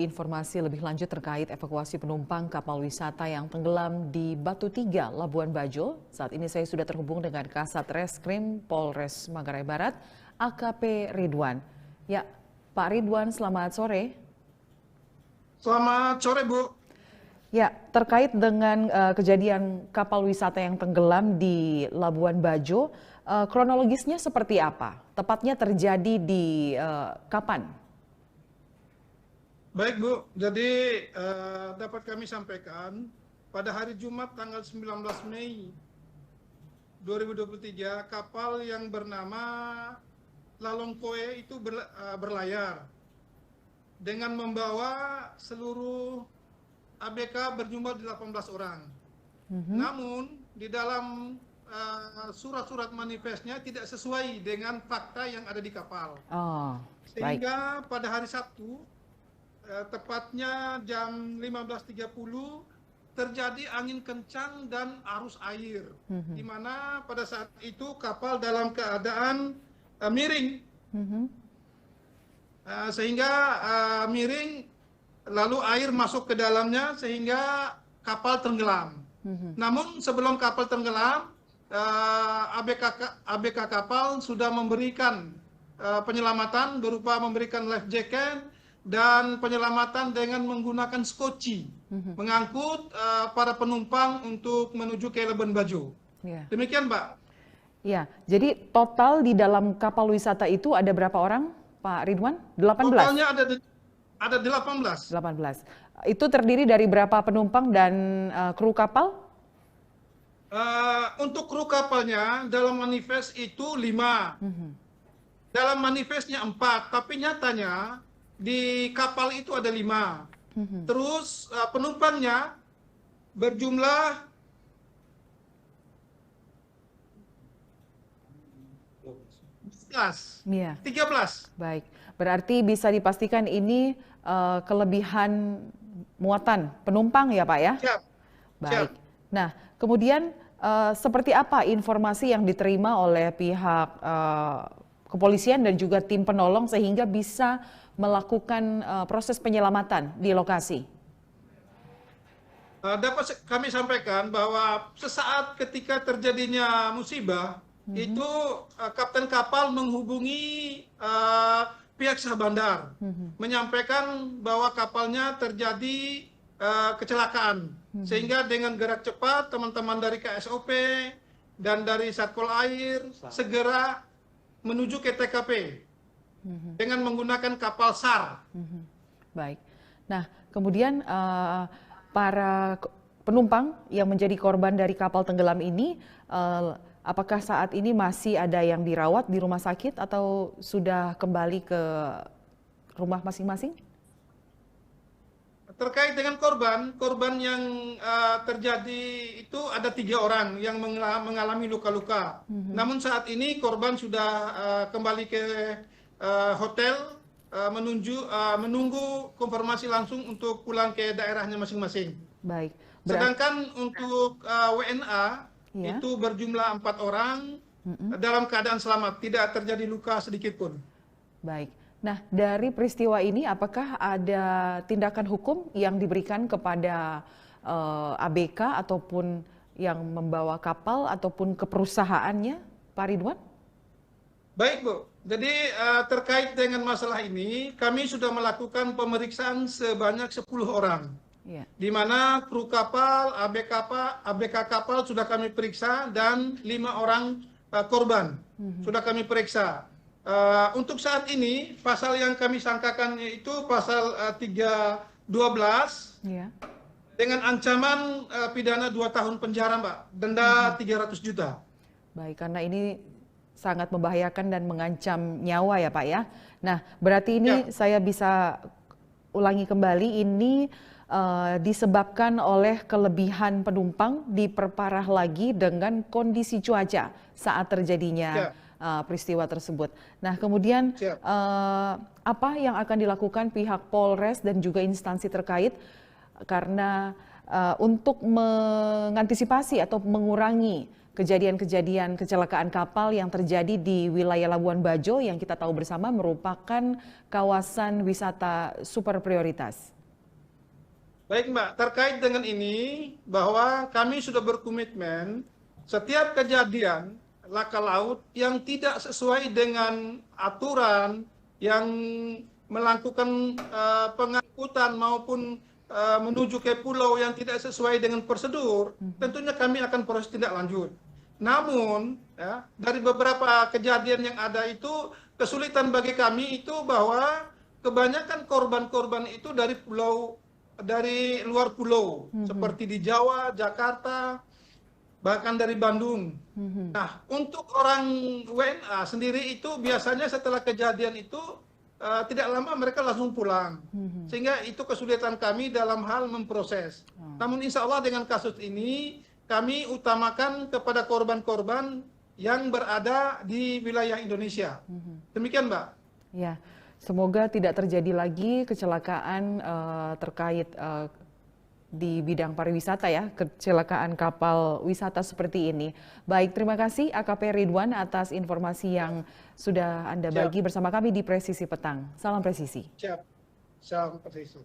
Informasi lebih lanjut terkait evakuasi penumpang kapal wisata yang tenggelam di Batu Tiga, Labuan Bajo. Saat ini saya sudah terhubung dengan Kasat Reskrim Polres Manggarai Barat, AKP Ridwan. Ya, Pak Ridwan, selamat sore. Selamat sore, Bu. Ya, terkait dengan kejadian kapal wisata yang tenggelam di Labuan Bajo, kronologisnya seperti apa? Tepatnya terjadi di kapan? Baik, Bu. Jadi dapat kami sampaikan pada hari Jumat tanggal 19 Mei 2023 kapal yang bernama Lalongkoe itu berlayar dengan membawa seluruh ABK berjumlah 18 orang. Namun di dalam surat-surat manifestnya tidak sesuai dengan fakta yang ada di kapal. Sehingga pada hari Sabtu tepatnya jam 15.30 terjadi angin kencang dan arus air, di mana pada saat itu kapal dalam keadaan miring, sehingga miring, lalu air masuk ke dalamnya sehingga kapal tenggelam. Namun sebelum kapal tenggelam, ABK kapal sudah memberikan penyelamatan berupa memberikan life jacket dan penyelamatan dengan menggunakan skoci, mengangkut para penumpang untuk menuju ke Labuan Bajo. Demikian, Mbak. Ya, jadi total di dalam kapal wisata itu ada berapa orang, Pak Ridwan? 18? Totalnya ada 18. 18. Itu terdiri dari berapa penumpang dan kru kapal? Untuk kru kapalnya dalam manifest itu 5. Dalam manifestnya 4, tapi nyatanya di kapal itu ada 5. Terus penumpangnya berjumlah 13. Baik, berarti bisa dipastikan ini kelebihan muatan penumpang ya Pak ya? Siap. Baik. Nah, kemudian seperti apa informasi yang diterima oleh pihak kepolisian dan juga tim penolong sehingga bisa melakukan proses penyelamatan di lokasi? Dapat kami sampaikan bahwa sesaat ketika terjadinya musibah, itu kapten kapal menghubungi pihak sah bandar, menyampaikan bahwa kapalnya terjadi kecelakaan. Sehingga dengan gerak cepat teman-teman dari KSOP dan dari Satpol Air segera menuju ke TKP. Dengan menggunakan kapal SAR. Baik. Nah, kemudian para penumpang yang menjadi korban dari kapal tenggelam ini, apakah saat ini masih ada yang dirawat di rumah sakit atau sudah kembali ke rumah masing-masing? Terkait dengan korban yang terjadi itu ada 3 orang yang mengalami luka-luka. Namun saat ini korban sudah kembali ke hotel, menunggu konfirmasi langsung untuk pulang ke daerahnya masing-masing. Baik. Sedangkan untuk WNA itu berjumlah 4 orang dalam keadaan selamat, tidak terjadi luka sedikit pun. Baik. Nah, dari peristiwa ini apakah ada tindakan hukum yang diberikan kepada ABK ataupun yang membawa kapal ataupun ke perusahaannya, Pak Ridwan? Baik, Bu. Jadi terkait dengan masalah ini, kami sudah melakukan pemeriksaan sebanyak 10 orang. Di mana kru kapal, ABK kapal sudah kami periksa dan 5 orang korban sudah kami periksa. Untuk saat ini, pasal yang kami sangkakan itu pasal 312 dengan ancaman pidana 2 tahun penjara, Mbak. Denda 300 juta. Baik, karena ini sangat membahayakan dan mengancam nyawa ya Pak ya. Nah, berarti ini saya bisa ulangi kembali, ini disebabkan oleh kelebihan penumpang diperparah lagi dengan kondisi cuaca saat terjadinya peristiwa tersebut. Nah, kemudian apa yang akan dilakukan pihak Polres dan juga instansi terkait karena untuk mengantisipasi atau mengurangi kejadian-kejadian kecelakaan kapal yang terjadi di wilayah Labuan Bajo yang kita tahu bersama merupakan kawasan wisata super prioritas. Baik Mbak, terkait dengan ini bahwa kami sudah berkomitmen setiap kejadian laka laut yang tidak sesuai dengan aturan, yang melakukan pengangkutan maupun menuju ke pulau yang tidak sesuai dengan prosedur, tentunya kami akan proses tindak lanjut. Namun, ya, dari beberapa kejadian yang ada itu, kesulitan bagi kami itu bahwa kebanyakan korban-korban itu dari luar pulau, seperti di Jawa, Jakarta, bahkan dari Bandung. Nah, untuk orang WNA sendiri itu biasanya setelah kejadian itu tidak lama mereka langsung pulang. Sehingga itu kesulitan kami dalam hal memproses. Namun insya Allah dengan kasus ini, kami utamakan kepada korban-korban yang berada di wilayah Indonesia. Demikian Mbak. Ya. Semoga tidak terjadi lagi kecelakaan terkait di bidang pariwisata ya, kecelakaan kapal wisata seperti ini. Baik, terima kasih AKP Ridwan atas informasi yang sudah Anda bagi bersama kami di Presisi Petang. Salam presisi. Siap. Salam presisi.